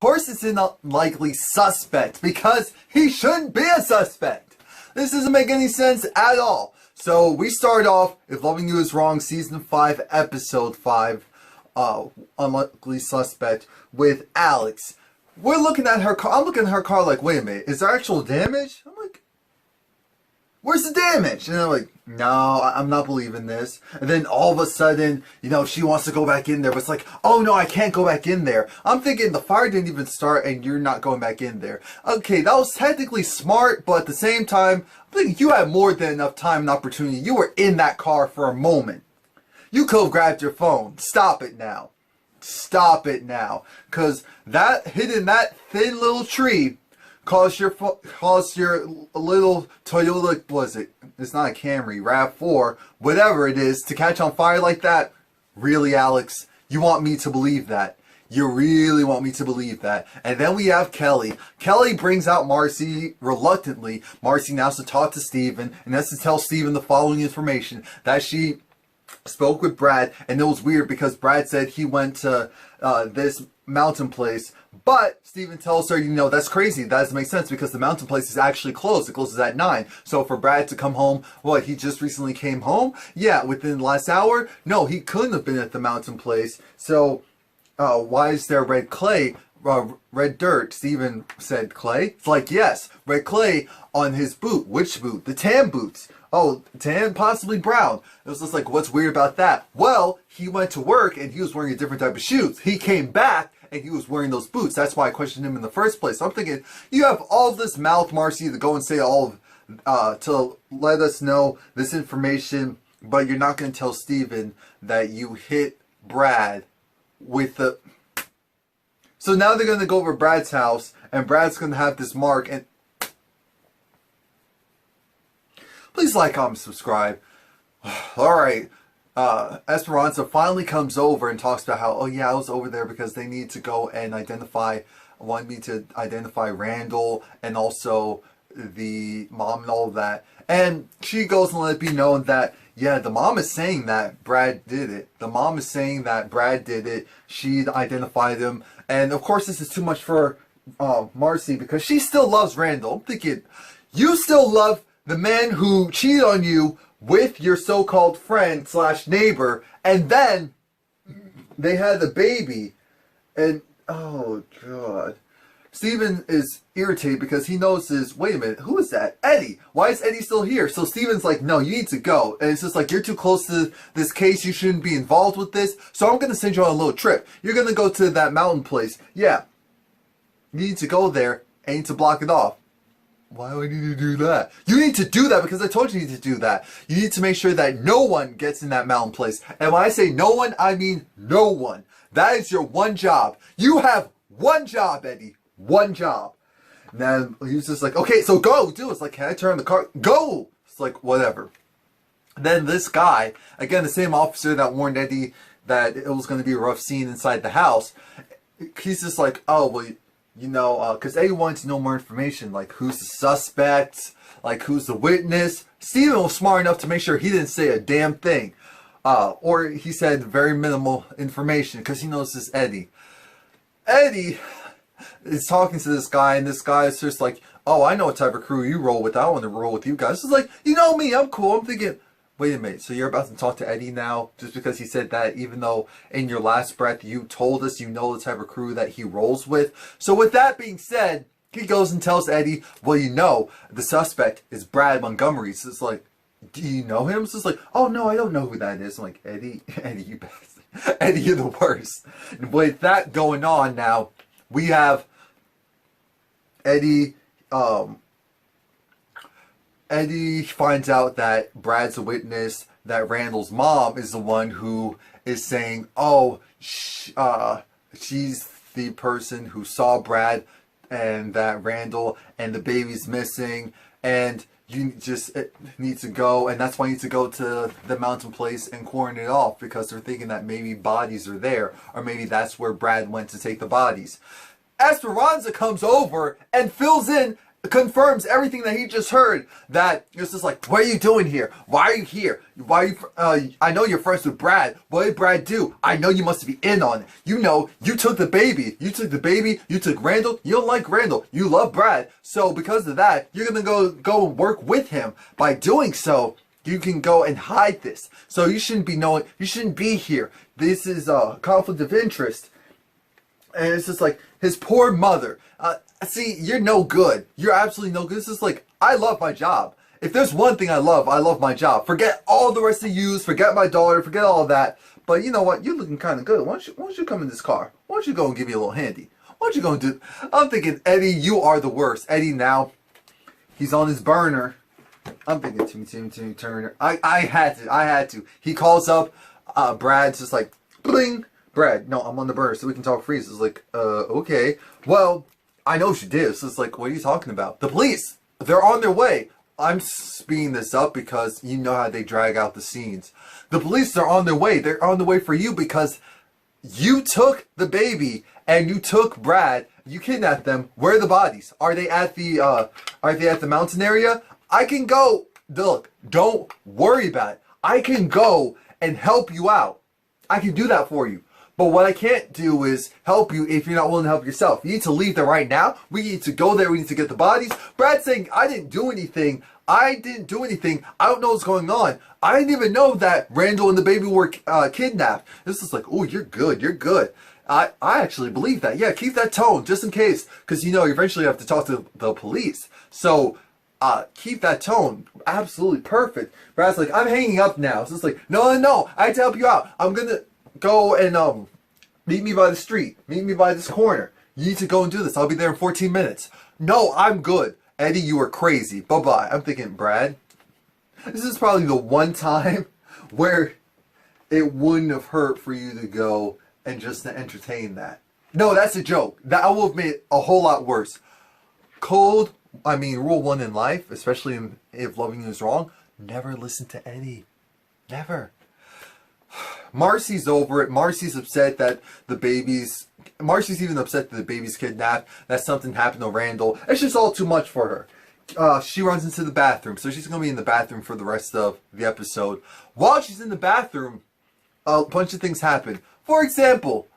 course it's an unlikely suspect because he shouldn't be a suspect. This doesn't make any sense at all. So we start off, If Loving You Is Wrong, Season 5, Episode 5, Unlikely Suspect, with Alex. We're looking at her car. I'm looking at her car like, wait a minute, is there actual damage? I'm like, where's the damage? And I'm like, no, I'm not believing this. And then all of a sudden, she wants to go back in there. But it's like, oh no, I can't go back in there. I'm thinking the fire didn't even start and you're not going back in there. Okay, that was technically smart, but at the same time, I think you had more than enough time and opportunity. You were in that car for a moment. You could have grabbed your phone. Stop it now. Stop it now. Because that hitting that thin little tree caused your little Toyota, was it? It's not a Camry, RAV4, whatever it is, to catch on fire like that? Really, Alex? You want me to believe that? You really want me to believe that? And then we have Kelly. Kelly brings out Marcy reluctantly. Marcy now has to talk to Steven and has to tell Steven the following information, that she spoke with Brad, and it was weird because Brad said he went to this mountain place, but Steven tells her, that's crazy. That doesn't make sense because the mountain place is actually closed. It closes at 9. So for Brad to come home, what, he just recently came home? Yeah, within the last hour? No, he couldn't have been at the mountain place. So why is there red clay? Red dirt. Steven said clay. It's like, yes, red clay on his boot. Which boot? The tan boots. Oh, tan, possibly brown. It was just like, what's weird about that? Well, he went to work and he was wearing a different type of shoes. He came back and he was wearing those boots. That's why I questioned him in the first place. So I'm thinking, you have all this mouth, Marcy, to go and say all of, to let us know this information, but you're not going to tell Steven that you hit Brad with the... So now they're going to go over Brad's house and Brad's going to have this mark, and please like, comment, subscribe. Alright, Esperanza finally comes over and talks about how, oh yeah, I was over there because they need to go and want me to identify Randal and also the mom and all of that. And she goes and let it be known that, yeah, the mom is saying that Brad did it. The mom is saying that Brad did it. She identified him. And of course this is too much for Marcy because she still loves Randal. I'm thinking, you still love the man who cheated on you with your so-called friend / neighbor, and then they had the baby, and oh god. Steven is irritated because he notices, wait a minute, who is that? Eddie! Why is Eddie still here? So Steven's like, no, you need to go. And it's just like, you're too close to this case, you shouldn't be involved with this, so I'm gonna send you on a little trip. You're gonna go to that mountain place. Yeah. You need to go there, and you need to block it off. Why do I need to do that? You need to do that because I told you you need to do that. You need to make sure that no one gets in that mountain place. And when I say no one, I mean no one. That is your one job. You have one job, Eddie. One job. And then he was just like, okay, so go, do it. It's like, can I turn the car? Go! It's like, whatever. And then this guy, again, the same officer that warned Eddie that it was going to be a rough scene inside the house, he's just like, oh, well, because Eddie wanted to know more information, like who's the suspect, like who's the witness. Steven was smart enough to make sure he didn't say a damn thing. Or he said very minimal information because he knows this Eddie. Eddie is talking to this guy, and this guy is just like, oh, I know what type of crew you roll with. I don't want to roll with you guys. It's like, you know me, I'm cool. I'm thinking, wait a minute, so you're about to talk to Eddie now just because he said that, even though in your last breath you told us you know the type of crew that he rolls with. So with that being said, he goes and tells Eddie, well, the suspect is Brad Montgomery. So it's like, do you know him? So it's like, oh no, I don't know who that is. I'm like, Eddie, you bastard. Eddie, you're the worst. And with that going on now, we have Eddie, Eddie finds out that Brad's a witness, that Randal's mom is the one who is saying, oh, she's the person who saw Brad and that Randal and the baby's missing, and you just need to go, and that's why you need to go to the mountain place and quarantine it off because they're thinking that maybe bodies are there, or maybe that's where Brad went to take the bodies. Esperanza comes over and fills in confirms everything that he just heard. That it's just like, what are you doing here? Why are you here? Why are you? I know you're friends with Brad. What did Brad do? I know you must be in on it. You know, you took the baby. You took the baby. You took Randal. You don't like Randal. You love Brad. So because of that, you're gonna go and work with him. By doing so, you can go and hide this. So you shouldn't be knowing. You shouldn't be here. This is a conflict of interest. And it's just like, his poor mother. See, you're no good. You're absolutely no good. This is like, I love my job. If there's one thing I love my job. Forget all the rest of yous, forget my daughter, forget all of that. But you know what? You're looking kind of good. Why don't you come in this car? Why don't you go and give me a little handy? Why don't you go and do... I'm thinking, Eddie, you are the worst. Eddie now, he's on his burner. I'm thinking, Timmy Turner. I had to. He calls up, Brad's just like, bling. Brad, no, I'm on the burner so we can talk free. It's like, okay. Well, I know she did. So it's like, what are you talking about? The police, they're on their way. I'm speeding this up because you know how they drag out the scenes. The police are on their way. They're on the way for you because you took the baby and you took Brad. You kidnapped them. Where are the bodies? Are they at the mountain area? I can go. Look, don't worry about it. I can go and help you out. I can do that for you. But what I can't do is help you if you're not willing to help yourself. You need to leave there right now. We need to go there. We need to get the bodies. Brad's saying, I didn't do anything. I didn't do anything. I don't know what's going on. I didn't even know that Randal and the baby were kidnapped. This is like, oh, you're good. You're good. I actually believe that. Yeah, keep that tone just in case. Because, you know, you eventually have to talk to the police. So, keep that tone. Absolutely perfect. Brad's like, I'm hanging up now. So it's like, no. I have to help you out. I'm going to go and meet me by the street. Meet me by this corner. You need to go and do this. I'll be there in 14 minutes. No, I'm good. Eddie, you are crazy. Bye-bye. I'm thinking, Brad, this is probably the one time where it wouldn't have hurt for you to go and just to entertain that. No, that's a joke. That will have made it a whole lot worse. Rule 1 in life, especially if loving you is wrong, never listen to Eddie. Never. Marcy's over it. Marcy's upset that Marcy's even upset that the baby's kidnapped, that something happened to Randal. It's just all too much for her. She runs into the bathroom, so she's going to be in the bathroom for the rest of the episode. While she's in the bathroom, a bunch of things happen. For example,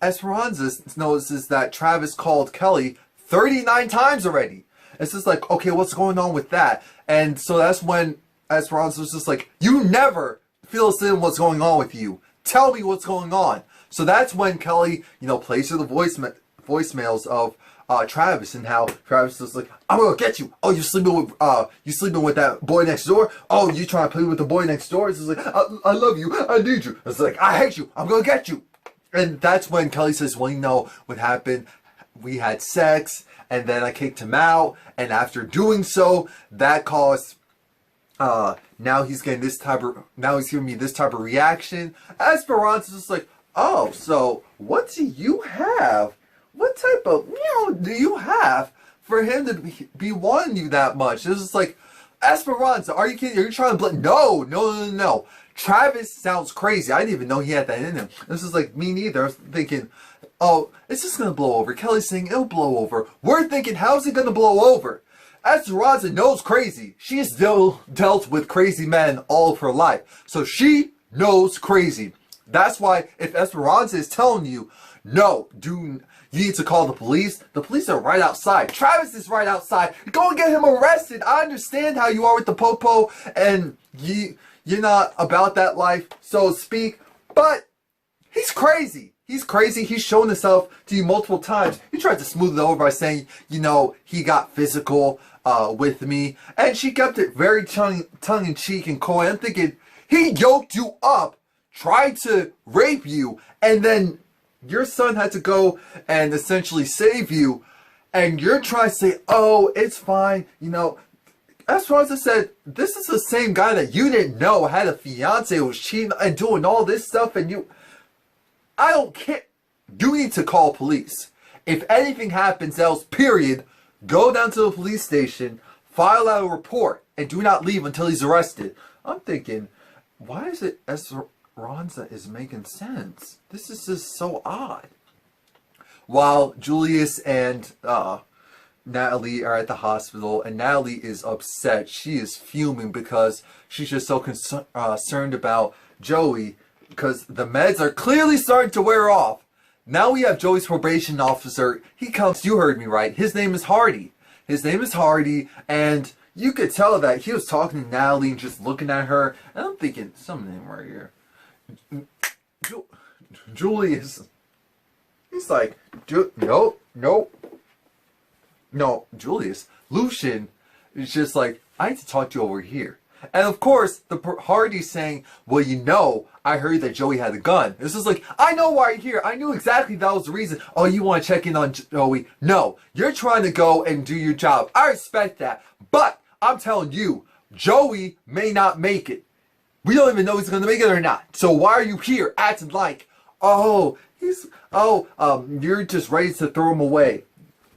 Esperanza notices that Travis called Kelly 39 times already. It's just like, okay, what's going on with that? And so that's when Esperanza was just like, you never fill us in what's going on with you. Tell me what's going on. So that's when Kelly, plays her the voicemails of Travis and how Travis is like, I'm gonna get you. Oh, you sleeping with that boy next door? Oh, you trying to play with the boy next door? It's just like, I love you. I need you. It's like, I hate you. I'm gonna get you. And that's when Kelly says, well, you know what happened? We had sex, and then I kicked him out, and after doing so, that caused now he's giving me this type of reaction. Esperanza's just like, oh, so what do you have? What type of do you have for him to be wanting you that much? This is like, Esperanza, are you kidding? Are you trying to blame? No. Travis sounds crazy. I didn't even know he had that in him. This is like, me neither. I was thinking, oh, it's just going to blow over. Kelly's saying it'll blow over. We're thinking, how's it going to blow over? Esperanza knows crazy. She has still dealt with crazy men all of her life. So she knows crazy. That's why if Esperanza is telling you, no, you need to call the police are right outside. Travis is right outside. Go and get him arrested. I understand how you are with the popo and you're not about that life, so to speak. But he's crazy. He's crazy. He's shown himself to you multiple times. He tried to smooth it over by saying, he got physical with me. And she kept it very tongue-in-cheek and coy. I'm thinking, he yoked you up, tried to rape you, and then your son had to go and essentially save you. And you're trying to say, oh, it's fine. Esperanza said, this is the same guy that you didn't know had a fiance who was cheating and doing all this stuff, and I don't care. You need to call police. If anything happens else, period, go down to the police station, file out a report, and do not leave until he's arrested. I'm thinking, why is it Esperanza is making sense? This is just so odd. While Julius and Natalie are at the hospital, and Natalie is upset. She is fuming because she's just so concerned about Joey, because the meds are clearly starting to wear off. Now we have Joey's probation officer. He comes, you heard me right, his name is Hardy. His name is Hardy, and you could tell that he was talking to Natalie and just looking at her, and I'm thinking, some name right here. Julius. He's like, no, Julius. Lucian is just like, I need to talk to you over here. And of course, Hardy's saying, well, you know, I heard that Joey had a gun. This is like, I know why you're here. I knew exactly that was the reason. Oh, you want to check in on Joey? No, you're trying to go and do your job. I respect that. But I'm telling you, Joey may not make it. We don't even know if he's going to make it or not. So why are you here acting like, you're just ready to throw him away.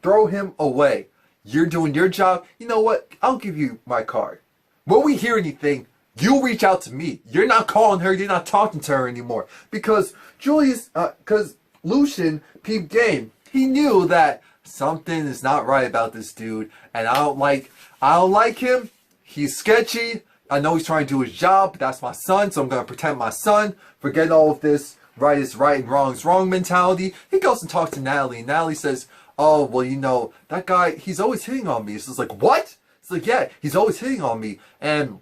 Throw him away. You're doing your job. You know what? I'll give you my card. When we hear anything, you reach out to me. You're not calling her. You're not talking to her anymore. Because Lucian peeped game. He knew that something is not right about this dude. And I don't like him. He's sketchy. I know he's trying to do his job, but that's my son, so I'm going to protect my son. Forget all of this right is right and wrong is wrong mentality. He goes and talks to Natalie, and Natalie says, oh, well, you know, that guy, he's always hitting on me. So it's like, what? It's like, yeah, he's always hitting on me, and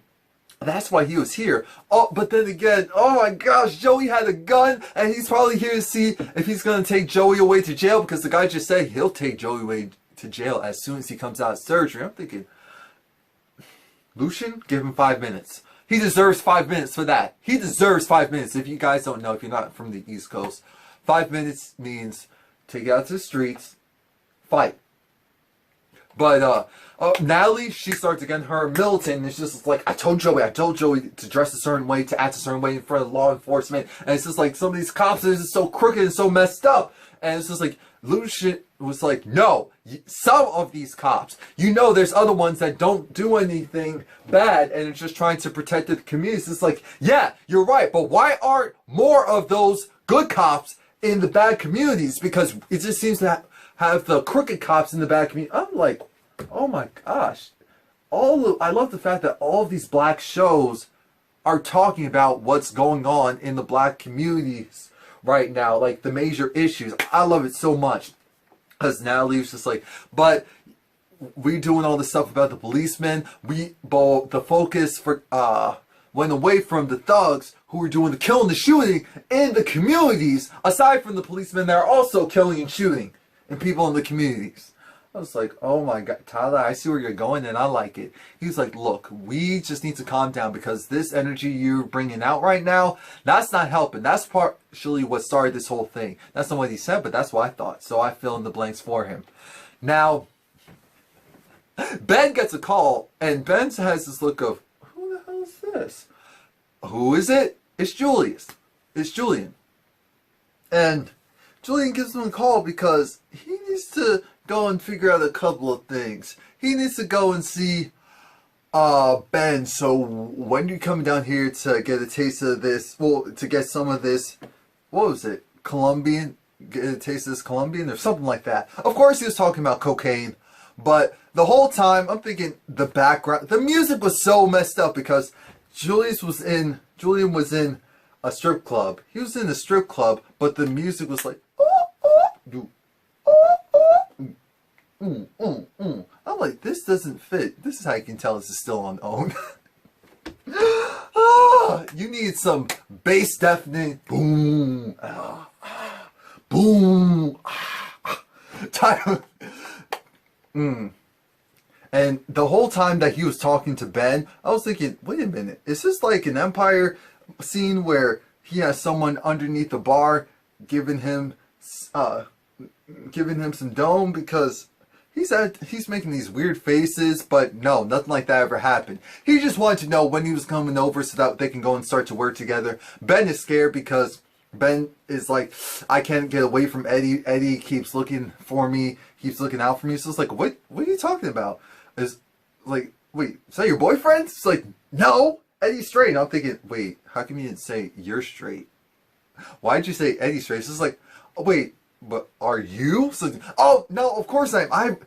that's why he was here. Oh, but then again, oh my gosh, Joey had a gun, and he's probably here to see if he's going to take Joey away to jail, because the guy just said he'll take Joey away to jail as soon as he comes out of surgery. I'm thinking, Lucian, give him 5 minutes. He deserves 5 minutes for that. He deserves 5 minutes. If you guys don't know, if you're not from the East Coast, 5 minutes means take it out to the streets, fight. But Natalie, she starts again her militant, and it's just like, I told Joey to dress a certain way, to act a certain way in front of law enforcement, and it's just like some of these cops are just so crooked and so messed up, and it's just like Lucian was like, no, some of these cops, you know, there's other ones that don't do anything bad and it's just trying to protect the communities. It's like, yeah, you're right, but why aren't more of those good cops in the bad communities? Because it just seems to have the crooked cops in the bad community. I'm like, oh my gosh. I love the fact that all of these black shows are talking about what's going on in the black communities right now, like the major issues. I love it so much. Because Natalie was just like, but we doing all this stuff about the policemen. The focus went away from the thugs who were doing the killing, the shooting in the communities, aside from the policemen that are also killing and shooting and people in the communities. I was like, oh my God, Tyler, I see where you're going and I like it. He was like, look, we just need to calm down because this energy you're bringing out right now, that's not helping. That's partially what started this whole thing. That's not what he said, but that's what I thought. So I fill in the blanks for him. Now, Ben gets a call and Ben has this look of, who the hell is this? Who is it? It's Julius. It's Julian. And Julian gives him a call because he needs to go and figure out a couple of things. He needs to go and see Ben. So when are you coming down here to get a taste of this? Well, to get some of this, what was it? Colombian? Get a taste of this Colombian or something like that. Of course he was talking about cocaine, but the whole time I'm thinking the background, the music was so messed up because Julian was in a strip club. He was in a strip club, but the music was like, I'm like, this doesn't fit. This is how you can tell this is still on OWN. You need some bass deafening boom, boom, type. And the whole time that he was talking to Ben, I was thinking, wait a minute, is this like an Empire scene where he has someone underneath the bar giving him some dome? Because he's making these weird faces, but no, nothing like that ever happened. He just wanted to know when he was coming over so that they can go and start to work together. Ben is scared because Ben is like, I can't get away from Eddie. Eddie keeps looking for me, keeps looking out for me. So it's like, what are you talking about? Is like, wait, is that your boyfriend? It's like, no, Eddie's straight. And I'm thinking, wait, how come you didn't say you're straight? Why'd you say Eddie's straight? So it's like, oh, wait, but are you? So, oh, no, of course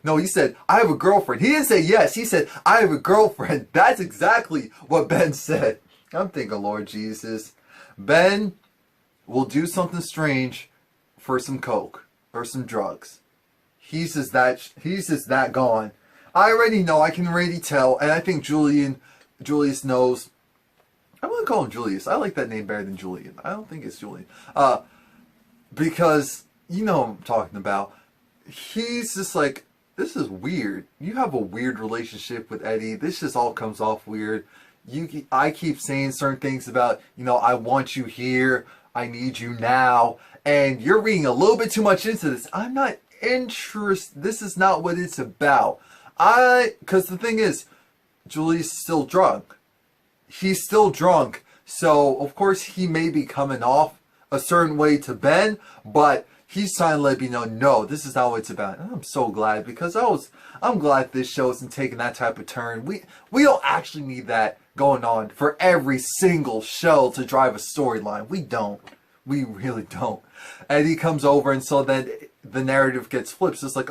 no, he said, I have a girlfriend. He didn't say yes. He said, I have a girlfriend. That's exactly what Ben said. I'm thinking, Lord Jesus. Ben will do something strange for some coke or some drugs. He's just that gone. I already know, I can already tell, and I think Julius knows. I'm gonna call him Julius. I like that name better than Julian. I don't think it's Julian. Because you know what I'm talking about. He's just like, this is weird. You have a weird relationship with Eddie. This just all comes off weird. I keep saying certain things about, I want you here. I need you now. And you're reading a little bit too much into this. I'm not interested. This is not what it's about. Because the thing is, Julie's still drunk. He's still drunk. So, of course, he may be coming off a certain way to Ben, but he's trying to let me know, no, this is not what it's about. And I'm so glad, because I'm glad this show isn't taking that type of turn. We don't actually need that going on for every single show to drive a storyline. We don't. We really don't. Eddie comes over, and so then the narrative gets flipped. So it's like,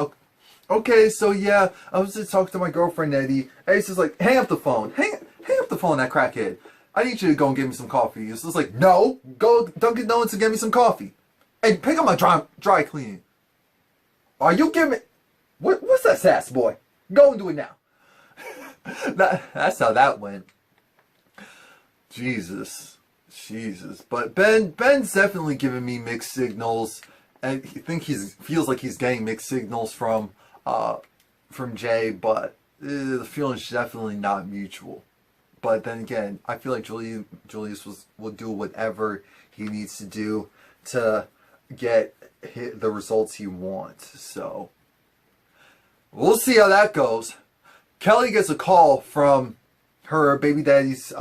okay, so yeah, I was just talking to my girlfriend, Eddie. Eddie's just like, hang up the phone. Hang up the phone, that crackhead. I need you to go and get me some coffee. It's just like, no, go Dunkin' Donuts and get me some coffee. And pick up my dry cleaning. Are you giving me... What's that sass, boy? Go and do it now. That's how that went. Jesus. But Ben's definitely giving me mixed signals. And I think feels like he's getting mixed signals from Jay, but the feeling's definitely not mutual. But then again, I feel like Julius will do whatever he needs to do to get the results he wants. So we'll see how that goes. Kelly gets a call from her baby daddy's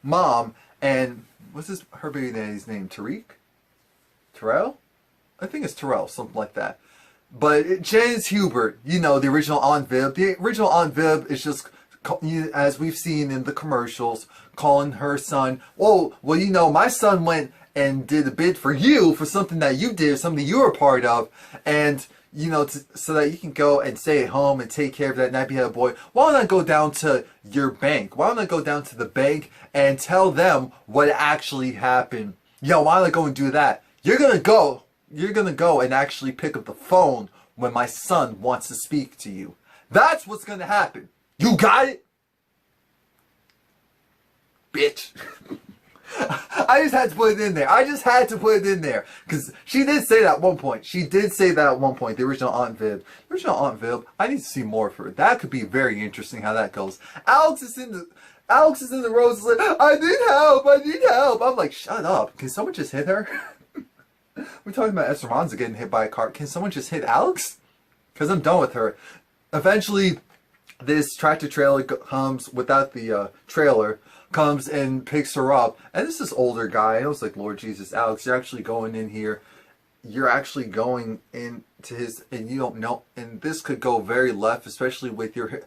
mom, and what's her baby daddy's name? Terrell? I think it's Terrell, something like that. But Janice Hubert, the original Aunt Viv. The original Aunt Viv is just, as we've seen in the commercials, calling her son, well, my son went and did a bid for you for something that you did, something you were a part of, and, so that you can go and stay at home and take care of that nappy-headed boy. Why don't I go down to your bank? Why don't I go down to the bank and tell them what actually happened? Why don't I go and do that? You're gonna go and actually pick up the phone when my son wants to speak to you. That's what's gonna happen. You got it? Bitch. I just had to put it in there. Because she did say that at one point. The original Aunt Viv. I need to see more of her. That could be very interesting how that goes. Alex is in the road, like, I need help. I'm like, shut up. Can someone just hit her? We're talking about Esperanza getting hit by a car. Can someone just hit Alex? Because I'm done with her. Eventually, this tractor trailer comes without the trailer, comes and picks her up. And this is older guy. I was like, Lord Jesus, Alex, you're actually going in here. You're actually going into his, and you don't know. And this could go very left, especially with your...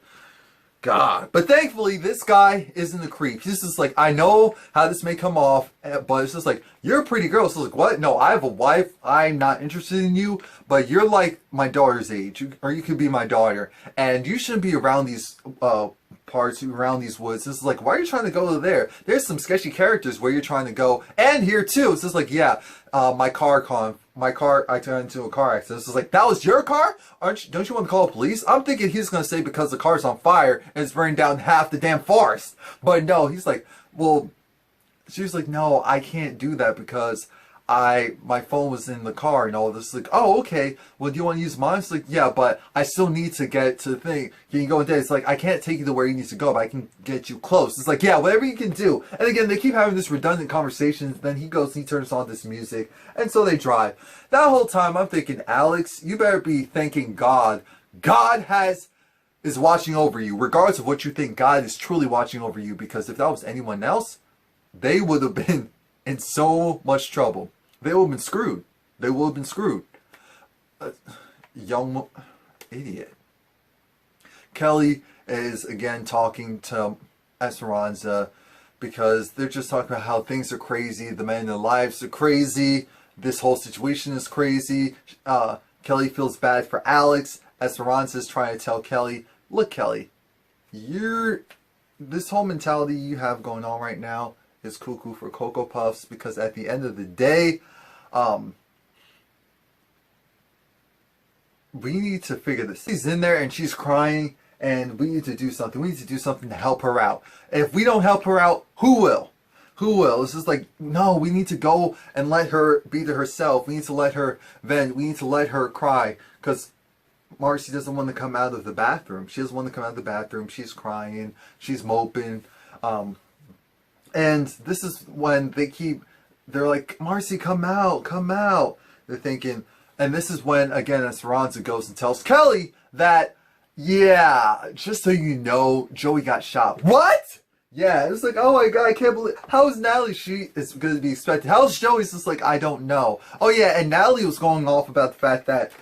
God. But thankfully, this guy isn't a creep. He's just like, I know how this may come off, but it's just like, you're a pretty girl. So it's like, what? No, I have a wife. I'm not interested in you, but you're like my daughter's age, or you could be my daughter, and you shouldn't be around these parts, around these woods. This is like, why are you trying to go there? There's some sketchy characters where you're trying to go, and here too. It's just like, yeah, I turned into a car accident. It's just like, that was your car? Don't you want to call the police? I'm thinking he's going to say because the car's on fire and it's burning down half the damn forest. But no, he's like, well, she's like, no, I can't do that because my phone was in the car and all this. Like, oh, okay. Well, do you want to use mine? It's like, yeah, but I still need to get to the thing. Can you go in there? It's like, I can't take you to where you need to go, but I can get you close. It's like, yeah, whatever you can do. And again, they keep having this redundant conversations. Then he goes and he turns on this music. And so they drive. That whole time, I'm thinking, Alex, you better be thanking God. God is watching over you. Regardless of what you think, God is truly watching over you. Because if that was anyone else, they would have been in so much trouble. They would have been screwed. Young idiot. Kelly is again talking to Esperanza because they're just talking about how things are crazy. The men in their lives are crazy. this whole situation is crazy. Kelly feels bad for Alex. Esperanza is trying to tell Kelly, look, Kelly, this whole mentality you have going on right now is cuckoo for Cocoa Puffs, because at the end of the day, we need to figure this. She's in there and she's crying, and we need to do something. We need to do something to help her out. If we don't help her out, who will? Who will? It's just like, no, we need to go and let her be to herself. We need to let her vent. We need to let her cry, because Marcy doesn't want to come out of the bathroom. She doesn't want to come out of the bathroom. She's crying. She's moping. And this is when they're like, Marcy, come out, come out. They're thinking, and this is when, again, Esperanza goes and tells Kelly that, yeah, just so you know, Joey got shot. What? Yeah, it's like, oh my god, I can't believe, how is Natalie, she is going to be expected? How's Joey's just like, I don't know. Oh yeah, and Natalie was going off about the fact that,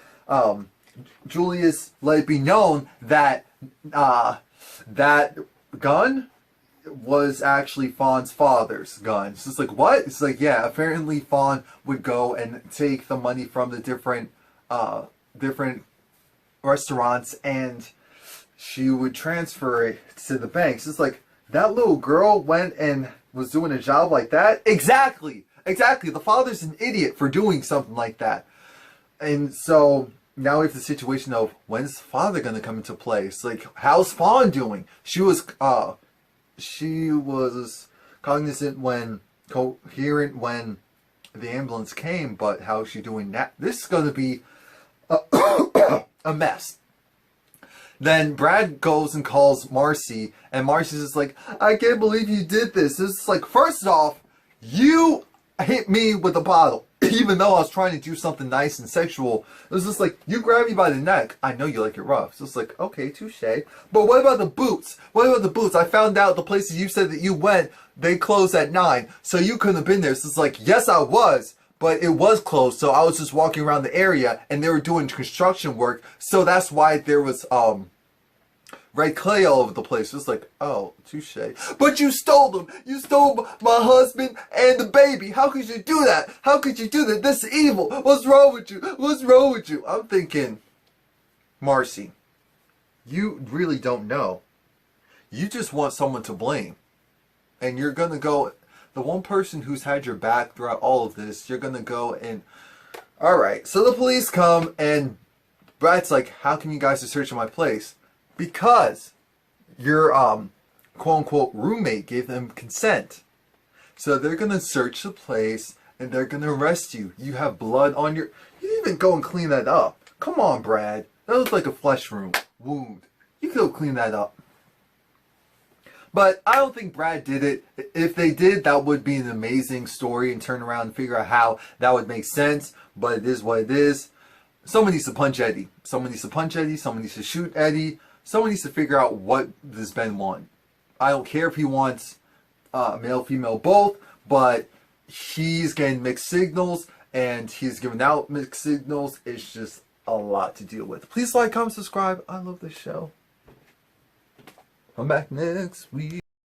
Julius let it be known that, that gun was actually Fawn's father's gun. It's just like, what? It's like, yeah, apparently Fawn would go and take the money from the different restaurants, and she would transfer it to the banks. It's like, that little girl went and was doing a job like that? Exactly! Exactly! The father's an idiot for doing something like that. And so now we have the situation of, when's father gonna come into play? It's like, how's Fawn doing? She was cognizant coherent when the ambulance came, but how's she doing now? This is gonna be a mess. Then Brad goes and calls Marcy, and Marcy's just like, I can't believe you did this. It's like, first off, you hit me with a bottle, even though I was trying to do something nice and sexual. It was just like, you grabbed me by the neck. I know you like it rough. So it's like, okay, touche. But what about the boots? What about the boots? I found out the places you said that you went, they closed at 9, so you couldn't have been there. So it's like, yes, I was. But it was closed, so I was just walking around the area, and they were doing construction work, so that's why there was, red clay all over the place. It's like, oh, touche. But you stole them! You stole my husband and the baby! How could you do that? How could you do that? This is evil! What's wrong with you? What's wrong with you? I'm thinking, Marcy, you really don't know. You just want someone to blame. And you're gonna go, the one person who's had your back throughout all of this, you're gonna go and, alright, so the police come, and Brad's like, how come you guys are searching my place? Because your, quote-unquote roommate gave them consent. So they're gonna search the place, and they're gonna arrest you. You have blood on your, you didn't even go and clean that up. Come on, Brad. That was like a flesh wound. You could go clean that up. But I don't think Brad did it. If they did, that would be an amazing story, and turn around and figure out how that would make sense. But it is what it is. Someone needs to punch Eddie. Someone needs to punch Eddie. Someone needs to shoot Eddie. Someone needs to figure out what does Ben want. I don't care if he wants male, female, both, but he's getting mixed signals, and he's giving out mixed signals. It's just a lot to deal with. Please like, comment, subscribe. I love this show. I'm back next week.